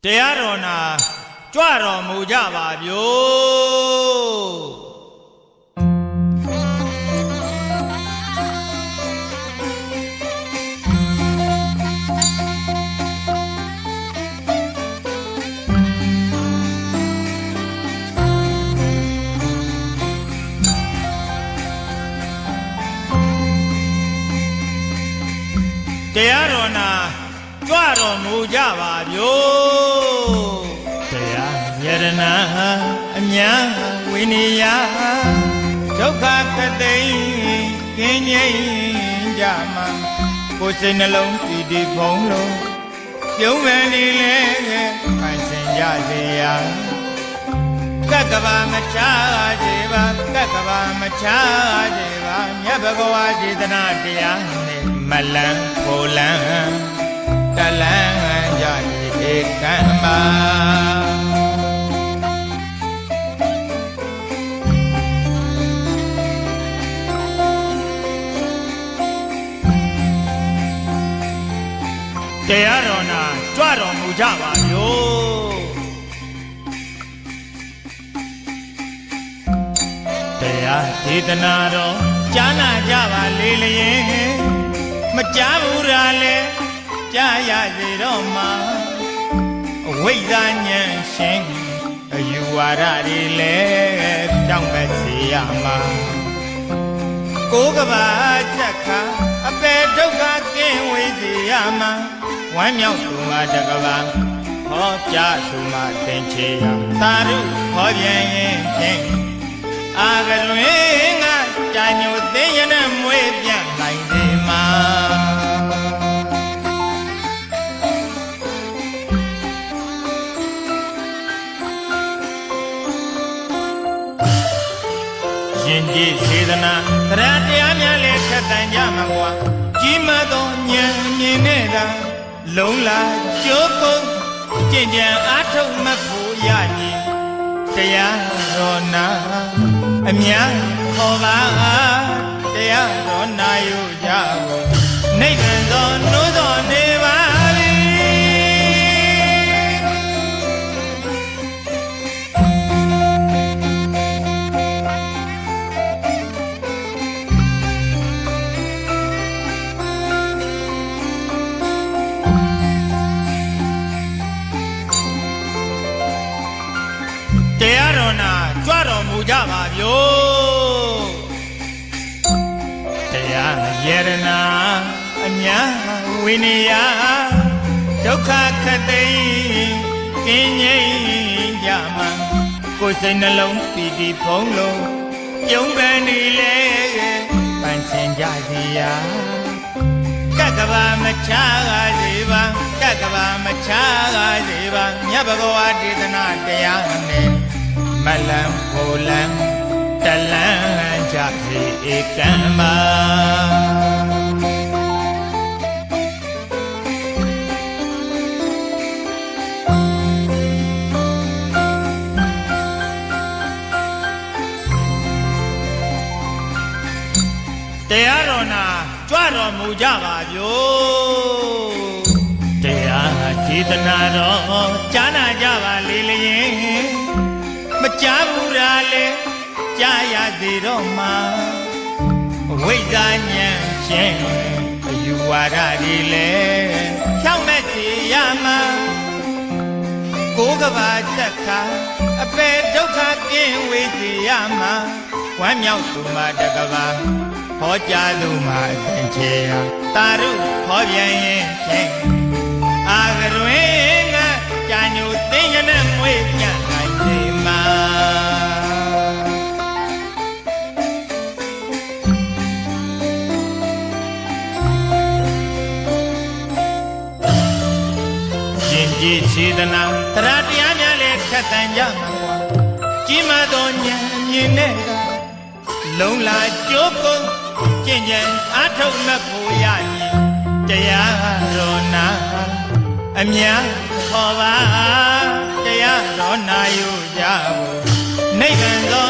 တရားတော်နာကြွတော်မူကြပါဗျို့တရားတော်နာကြွတော်မူကြပါဗျို့တရားယရနာအမြဝိနည်းဒုက္ခခသိကင်းငြိမ်းကြမှာကိုယ်စိတ်နှလုံးတည်တည်ဖုံးလို့ပြုံးမယ်နေလေပိုင်စင်ကြစေရာကက္ကဗမချာစေပါကက္ကဗမချာစေပါမြတ်ဘဂဝါစေတနာတရားနဲ့မလန်းဖိုလန်းတလန်းကြဧကံပါတရားတော်နာကြွတော်မူကြပါဗျို့တရားဒေသနာတော်ကြားနာကြပါလေလျင်မကြားဘူးရာလေကြားရစေတော့မှာအဝိဇ္ဇာဉာဏ်ရှင်အယူဝါဒတွေလည်းပြောင်းပဲစေရမှာကိုယ်ကဘာချက်ခါအပေဒုက္ခကင်းဝေးစေရမှာဝမ်းမြောက်သူမှာတကဘာဟောကြားသူမှာသင်ချေရသာဓုဟောပြန်ရင်ဖြင့်အာကလွင်ကကြာညိုသိရနဲ့မွေးပြန်နိုင်စေမှာရှင်ကြီးစေတနာတရားတရားများလည်းထက်တန်ကြမှာကွာကြီးမသောဉာဏ်မြင်နေတာလုံးလာကြိုးကုန်းကျင့်ကြံအားထုတ်မှတ်ဖို့ရမည်တရားတော်နာအများခေါ်ပါတရားတော်နာယူကြဖို့နိဗ္ဗာန်သောနိုးတော်နေပါလေတရားတော်နာကြွတော်မူကြပါဗျို့တရားယရနာအမြဝိနည်းဒုက္ခခသိကင်းငြိမ်းကြမှာကိုယ်စိတ်နှလုံးပီတိဖုံးလို့ပြုံးပန်းနေလေပန်းစင်ကြစီရာကက္ကဗမချာစေပါကက္ကဗမချာစေပါမြတ်ဘဂဝါဒေသနာတရားနဲ့မလန်းဖိုလန်းတလန်းကြစေဧကံပါတရားတော်နာကြွတော်မူကြပါဗျို့တရားဒေသနာတော်ကြားနာကြပါလေလျင်မကြားဘူးရာလေကြားရသေးတော့မှာအဝိဇ္ဇာဉာဏ်ရှင်အယူဝါဒတွေလည်းဖြောင်းမဲ့စီရမှာကိုယ်ကဘာချက်ခါအပေဒုက္ခကင်းဝေးစီရမှာဝမ်းမြောက်သူမှာတကဘာဟောကြားသူမှာအသင်ချေရာသာဓုဟောပြန်ရင်ဖြင့်အာကရွင်ကကြာညိုသိရနဲ့မွေးပြန်နိုင်စေမှာရှင်ကြီးစေတနာတရားတရားများလည်းထက်တန်ကြမှာကွာကြီးမသောဉာဏ်မြင်နေတာလုံးလာကြိုးကုန်းကျင့်ကြံအားထုတ်မှတ်ဖို့ရမည်တရားတော်နာအများခေါ်ပါတရားတော်နာယူကြဖို့နိဗ္ဗာန်သော